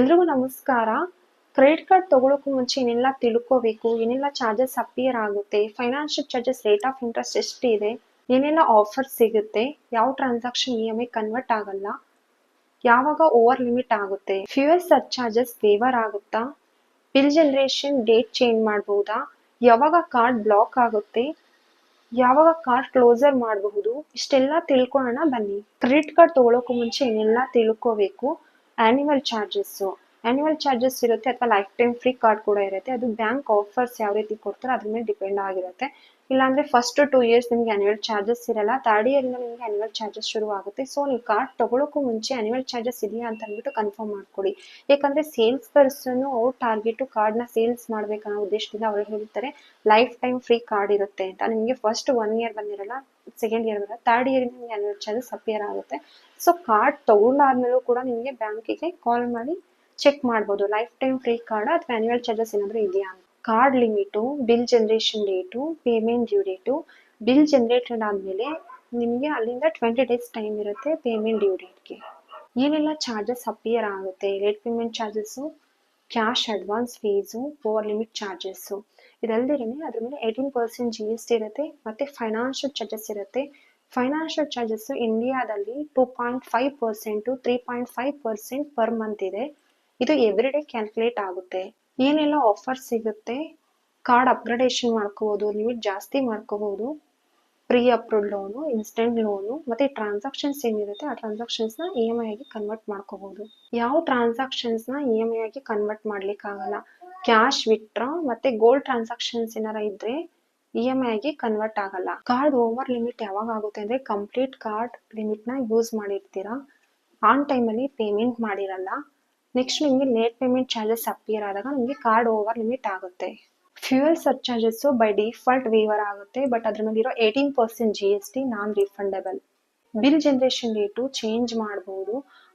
ಎಲ್ರಿಗೂ ನಮಸ್ಕಾರ. Credit card ತಗೊಳ್ಳೋಕ್ಕೂ ಮುಂಚೆ ಏನೆಲ್ಲ ತಿಳ್ಕೋಬೇಕು, ಏನೆಲ್ಲ ಚಾರ್ಜಸ್ ಅಪಿಯರ್ ಆಗುತ್ತೆ, financial charges, rate of interest ಎಷ್ಟಿದೆ, ಏನೆಲ್ಲ ಆಫರ್ ಸಿಗುತ್ತೆ, ಯಾವ ಟ್ರಾನ್ಸಾಕ್ಷನ್ EMI ಕನ್ವರ್ಟ್ ಆಗಲ್ಲ, ಯಾವಾಗ ಓವರ್ ಲಿಮಿಟ್ ಆಗುತ್ತೆ, ಫ್ಯೂಯಲ್ ಸರ್ಚಾರ್ಜಸ್ ವೇವರ್ ಆಗುತ್ತಾ, ಬಿಲ್ ಜನರೇಷನ್ ಡೇಟ್ ಚೇಂಜ್ ಮಾಡಬಹುದಾ, ಯಾವಾಗ ಕಾರ್ಡ್ ಬ್ಲಾಕ್ ಆಗುತ್ತೆ, ಯಾವಾಗ ಕಾರ್ಡ್ ಕ್ಲೋಸರ್ ಮಾಡಬಹುದು, ಇಷ್ಟೆಲ್ಲ ತಿಳ್ಕೊಳ್ಳೋಣ ಬನ್ನಿ. ಕ್ರೆಡಿಟ್ ಕಾರ್ಡ್ ತಗೊಳ್ಳೋಕ್ಕೂ ಮುಂಚೆ ಏನೆಲ್ಲ ತಿಳ್ಕೋಬೇಕು. ಆನ್ಯುವಲ್ ಚಾರ್ಜಸ್ ಇರುತ್ತೆ ಅಥವಾ ಲೈಫ್ ಟೈಮ್ ಫ್ರೀ ಕಾರ್ಡ್ ಕೂಡ ಇರುತ್ತೆ. ಅದು ಬ್ಯಾಂಕ್ ಆಫರ್ಸ್ ಯಾವ ರೀತಿ ಕೊಡ್ತಾರೆ ಅದ್ರ ಮೇಲೆ ಡಿಪೆಂಡ್ ಆಗಿರುತ್ತೆ. ಇಲ್ಲಾಂದ್ರೆ ಫಸ್ಟ್ 2 years ನಿಮ್ಗೆ ಆನ್ಯುವಲ್ ಚಾರ್ಜಸ್ ಇರಲ್ಲ, 3rd year ಇಂದ ನಿಮ್ಗೆ ಆನ್ಯುವಲ್ ಚಾರ್ಜಸ್ ಶುರು ಆಗುತ್ತೆ. ಸೊ ನೀವು ಕಾರ್ಡ್ ತಗೊಳ್ಳೋಕ್ಕೂ ಮುಂಚೆ ಆನ್ಯುವಲ್ ಚಾರ್ಜಸ್ ಇದೆಯಾ ಅಂತ ಅಂದ್ಬಿಟ್ಟು ಕನ್ಫರ್ಮ್ ಮಾಡ್ಕೊಳ್ಳಿ. ಯಾಕಂದ್ರೆ ಸೇಲ್ಸ್ ಪರ್ಸನ್ ಅವ್ರ ಟಾರ್ಗೆಟ್ ಕಾರ್ಡ್ ನ ಸೇಲ್ಸ್ ಮಾಡ್ಬೇಕನ್ನೋ ಉದ್ದೇಶದಿಂದ ಅವ್ರು ಹೇಳ್ತಾರೆ ಲೈಫ್ ಟೈಮ್ ಫ್ರೀ ಕಾರ್ಡ್ ಇರುತ್ತೆ ಅಂತ. ನಿಮ್ಗೆ ಫಸ್ಟ್ 1 year ಬಂದಿರಲ್ಲ, ಸೆಕೆಂಡ್ ಇಯರ್ ಬರಲ್ಲ, 3rd year ಇಂದ ನಿಮ್ಗೆ ಆನ್ಯುವಲ್ ಚಾರ್ಜಸ್ ಅಪಿಯರ್ ಆಗುತ್ತೆ. ಸೊ ಕಾರ್ಡ್ ತಗೊಂಡಾದ್ಮೇಲೂ ಕೂಡ ನಿಮಗೆ ಬ್ಯಾಂಕಿಗೆ ಕಾಲ್ ಮಾಡಿ ಚೆಕ್ ಮಾಡ್ಬೋದು ಲೈಫ್ ಟೈಮ್ ಫ್ರೀ ಕಾರ್ಡ್ ಅಥವಾ ಆನ್ಯುವಲ್ ಚಾರ್ಜಸ್ ಏನಾದ್ರು ಇದೆಯಾ ಅಂತ. Card limit, bill generation date, payment due date. Bill generated ಆದ್ಮೇಲೆ ನಿಮಗೆ ಅಲ್ಲಿಂದ 20 days ಟೈಮ್ ಇರುತ್ತೆ ಪೇಮೆಂಟ್ ಡ್ಯೂ ಡೇಟ್ಗೆ. ಏನೆಲ್ಲ ಚಾರ್ಜಸ್ ಅಪಿಯರ್ ಆಗುತ್ತೆ, late payment charges, cash advance fees, over limit charges. ಇದಲ್ದಿರೇ ಅದ್ರ ಮೇಲೆ 18% GST ಇರುತ್ತೆ, ಮತ್ತೆ ಫೈನಾನ್ಷಿಯಲ್ ಚಾರ್ಜಸ್ ಇರುತ್ತೆ. ಫೈನಾನ್ಷಿಯಲ್ ಚಾರ್ಜಸ್ ಇಂಡಿಯಾದಲ್ಲಿ 2.5% 3.5% ಪರ್ ಮಂತ್ ಇದೆ. ಇದು ಎವ್ರಿ ಡೇ ಕ್ಯಾಲ್ಕುಲೇಟ್ ಆಗುತ್ತೆ. ಏನೆಲ್ಲ ಆಫರ್ ಸಿಗುತ್ತೆ, ಕಾರ್ಡ್ ಅಪ್ಗ್ರೇಡೇಷನ್ ಮಾಡ್ಕೋಬಹುದು, ಲಿಮಿಟ್ ಜಾಸ್ತಿ ಮಾಡ್ಕೋಬಹುದು, pre approved loan, instant loan, ಮತ್ತೆ ಟ್ರಾನ್ಸಾಕ್ಷನ್ಸ್ ಏನಿರುತ್ತೆ ಆ ಟ್ರಾನ್ಸಾಕ್ಷನ್ಸ್ ನ EMI ಆಗಿ ಕನ್ವರ್ಟ್ ಮಾಡ್ಕೋಬಹುದು. ಯಾವ ಟ್ರಾನ್ಸಾಕ್ಷನ್ಸ್ ನ EMI ಆಗಿ ಕನ್ವರ್ಟ್ ಮಾಡ್ಲಿಕ್ಕೆ ಆಗಲ್ಲ, ಕ್ಯಾಶ್ ವಿತ್ಡ್ರಾ ಮತ್ತೆ ಗೋಲ್ಡ್ ಟ್ರಾನ್ಸಾಕ್ಷನ್ಸ್ ಏನಾರ ಇದ್ರೆ EMI ಆಗಿ ಕನ್ವರ್ಟ್ ಆಗಲ್ಲ. ಕಾರ್ಡ್ ಓವರ್ ಲಿಮಿಟ್ ಯಾವಾಗ ಆಗುತ್ತೆ ಅಂದ್ರೆ ಕಂಪ್ಲೀಟ್ ಕಾರ್ಡ್ ಲಿಮಿಟ್ ನ ಯೂಸ್ ಮಾಡಿರ್ತೀರಾ, ಆನ್ ಟೈಮ್ ಅಲ್ಲಿ ಪೇಮೆಂಟ್ ಮಾಡಿರಲ್ಲ, ನೆಕ್ಸ್ಟ್ ನಿಮಗೆ ಲೇಟ್ ಪೇಮೆಂಟ್ ಚಾರ್ಜಸ್ ಅಪಿಯರ್ ಆದಾಗ ನಿಮಗೆ ಕಾರ್ಡ್ ಓವರ್ ಲಿಮಿಟ್ ಆಗುತ್ತೆ. Fuel surcharges by default waiver ಆಗುತ್ತೆ, ಬಟ್ ಅದ್ರ ಮೇಲೆ ಇರೋ 18% GST non refundable. Bill generation date change ಮಾಡಬಹುದು,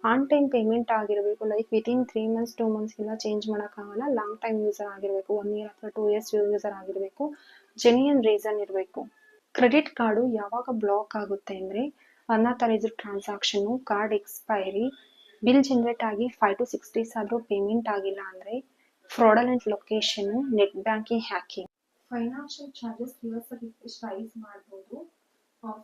ಆನ್ ಟೈಮ್ ಪೇಮೆಂಟ್ ಆಗಿರಬೇಕು, ಲೈಕ್ ವಿತಿನ್ 3 months 2 months ಎಲ್ಲ ಚೇಂಜ್ ಮಾಡೋಕ್ಕಾಗಲ್ಲ. ಲಾಂಗ್ ಟೈಮ್ ಯೂಸರ್ ಆಗಿರಬೇಕು, 1 year ಅಥವಾ 2 years ಯೂಸರ್ ಆಗಿರಬೇಕು, ಜೆನ್ಯೂನ್ ರೀಸನ್ ಇರಬೇಕು. ಕ್ರೆಡಿಟ್ ಕಾರ್ಡು ಯಾವಾಗ ಬ್ಲಾಕ್ ಆಗುತ್ತೆ ಅಂದ್ರೆ unauthorised transaction, card expiry, bill generate ಆಗಿ 5 to 6 days ಆದ್ರೂ ಪೇಮೆಂಟ್ ಆಗಿಲ್ಲ ಅಂದ್ರೆ, fraudulent location, net banking hacking. Financial charges reverse raise ಮಾಡಬಹುದು.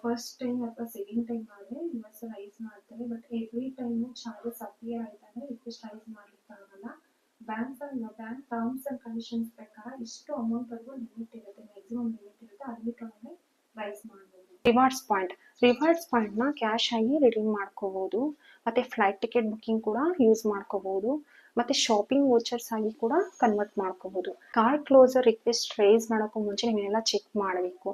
ಫಸ್ಟ್ ಟೈಮ್ ಅಥವಾ ಸೆಕೆಂಡ್ ಟೈಮ್ ಆದ್ರೆ ರಿವರ್ಸ್ ರೈಸ್ ಮಾಡ್ತಾರೆ, but every time charges appear ಆಯ್ತಂದ್ರೆ ರಿಕ್ವೆಸ್ಟ್ ರೈಸ್ ಮಾಡ್ಲಿಕ್ಕೆ ಆಗಲ್ಲ. ಬ್ಯಾಂಕ್ ಟರ್ಮ್ಸ್ ಅಂಡ್ ಕಂಡೀಷನ್ಸ್ ಪ್ರಕಾರ ಇಷ್ಟು ಅಮೌಂಟ್ ವರೆಗೂ ಲಿಮಿಟ್ ಇರುತ್ತೆ, ಮ್ಯಾಕ್ಸಿಮಮ್ ಲಿಮಿಟ್ ಇರುತ್ತೆ, ಆ ಲಿಮಿಟ್ ಒಳಗೆ ರೈಸ್ ಮಾಡಬಹುದು. ರಿವಾರ್ಡ್ಸ್ ಪಾಯಿಂಟ್ ನ ಕ್ಯಾಶ್ ಆಗಿ ರಿಡೀಮ್ ಮಾಡ್ಕೋಬಹುದು, ಮತ್ತೆ ಫ್ಲೈಟ್ ಟಿಕೆಟ್ ಬುಕಿಂಗ್ ಕೂಡ ಯೂಸ್ ಮಾಡ್ಕೋಬಹುದು, ಮತ್ತೆ ಶಾಪಿಂಗ್ ವೋಚರ್ಸ್ ಆಗಿ ಕೂಡ ಕನ್ವರ್ಟ್ ಮಾಡ್ಕೋಬಹುದು. ಕಾರ್ಡ್ ಕ್ಲೋಸರ್ ರಿಕ್ವೆಸ್ಟ್ ರೈಸ್ ಮಾಡೋಕ್ಕೂ ಮುಂಚೆ ನೀವೆಲ್ಲ ಚೆಕ್ ಮಾಡಬೇಕು.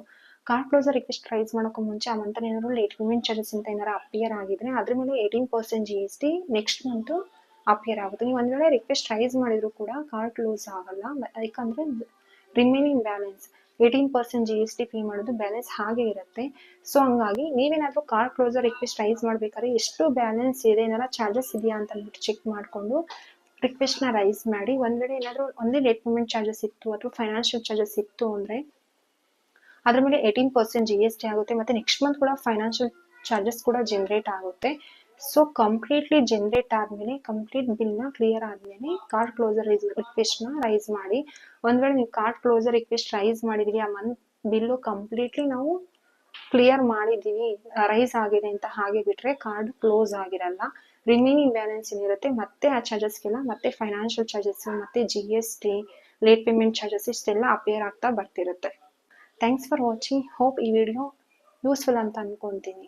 ಕಾರ್ಡ್ ಕ್ಲೋಸರ್ ರಿಕ್ವೆಸ್ಟ್ ರೈಸ್ ಮಾಡೋಕ್ಕೂ ಮುಂಚೆ ಆ ಮಂತ್ ಏನಾದ್ರು ಲೇಟ್ ಪೇಮೆಂಟ್ ಚಾರ್ಜಸ್ ಅಂತ ಏನಾರು ಅಪಿಯರ್ ಆಗಿದ್ರೆ ಅದ್ರ ಮೇಲೆ 18% GST ನೆಕ್ಸ್ಟ್ ಮಂತ್ ಅಪಿಯರ್ ಆಗುತ್ತೆ. ನೀವು ಒಂದ್ ವೇಳೆ ರಿಕ್ವೆಸ್ಟ್ ರೈಸ್ ಮಾಡಿದ್ರು ಕೂಡ ಕಾರ್ಡ್ ಕ್ಲೋಸ್ ಆಗಲ್ಲ, ಯಾಕಂದ್ರೆ ರಿಮೈನಿಂಗ್ ಬ್ಯಾಲೆನ್ಸ್ 18% GST ಪೇ ಮಾಡೋದು ಬ್ಯಾಲೆನ್ಸ್ ಹಾಗೆ ಇರುತ್ತೆ. ಸೊ ಹಂಗಾಗಿ ನೀವೇನಾದ್ರೂ ಕಾರ್ಡ್ ಕ್ಲೋಸರ್ ರಿಕ್ವೆಸ್ಟ್ ರೈಸ್ ಮಾಡ್ಬೇಕಾದ್ರೆ ಎಷ್ಟು ಬ್ಯಾಲೆನ್ಸ್ ಇದೆ, ಏನಾರ ಚಾರ್ಜಸ್ ಇದೆಯಾ ಅಂತ ಅಂದ್ಬಿಟ್ಟು ಚೆಕ್ ಮಾಡ್ಕೊಂಡು ರಿಕ್ವೆಸ್ಟ್ ನ ರೈಸ್ ಮಾಡಿ. ಒಂದ್ ವೇಳೆ ಏನಾದ್ರು ಒಂದೇ ಲೇಟ್ ಪೇಮೆಂಟ್ ಚಾರ್ಜಸ್ ಇತ್ತು ಅಥವಾ ಫೈನಾನ್ಷಿಯಲ್ ಚಾರ್ಜಸ್ ಇತ್ತು ಅಂದ್ರೆ ಅದ್ರ ಮೇಲೆ 18% GST ಆಗುತ್ತೆ, ಮತ್ತೆ ನೆಕ್ಸ್ಟ್ ಮಂತ್ ಕೂಡ ಫೈನಾನ್ಷಿಯಲ್ ಚಾರ್ಜಸ್ ಕೂಡ ಜನರೇಟ್ ಆಗುತ್ತೆ. ಸೊ ಕಂಪ್ಲೀಟ್ಲಿ ಜನರೇಟ್ ಆದ್ಮೇಲೆ, ಕಂಪ್ಲೀಟ್ ಬಿಲ್ ನ ಕ್ಲಿಯರ್ ಆದ್ಮೇಲೆ ಕಾರ್ಡ್ ಕ್ಲೋಸರ್ ರಿಕ್ವೆಸ್ಟ್ ನ ರೈಸ್ ಮಾಡಿ. ಒಂದ್ ವೇಳೆ ನೀವು ಕಾರ್ಡ್ ಕ್ಲೋಸರ್ ರಿಕ್ವೆಸ್ಟ್ ರೈಸ್ ಮಾಡಿದೀವಿ, ಆ ಮಂತ್ ಬಿಲ್ಲು ಕಂಪ್ಲೀಟ್ಲಿ ನಾವು ಕ್ಲಿಯರ್ ಮಾಡಿದೀವಿ, ರೈಸ್ ಆಗಿದೆ ಅಂತ ಹಾಗೆ ಬಿಟ್ರೆ ಕಾರ್ಡ್ ಕ್ಲೋಸ್ ಆಗಿರಲ್ಲ. ರಿಮೈನಿಂಗ್ ಬ್ಯಾಲೆನ್ಸ್ ಏನಿರುತ್ತೆ ಮತ್ತೆ ಆ ಚಾರ್ಜಸ್ಗೆಲ್ಲ ಮತ್ತೆ ಫೈನಾನ್ಷಿಯಲ್ ಚಾರ್ಜಸ್, ಮತ್ತೆ GST, ಲೇಟ್ ಪೇಮೆಂಟ್ ಚಾರ್ಜಸ್ ಇಷ್ಟೆಲ್ಲ ಅಪಿಯರ್ ಆಗ್ತಾ ಬರ್ತಿರುತ್ತೆ. Thanks for watching. ಹೋಪ್ ಈ ವಿಡಿಯೋ ಯೂಸ್ಫುಲ್ ಅಂತ ಅನ್ಕೊಂತೀನಿ.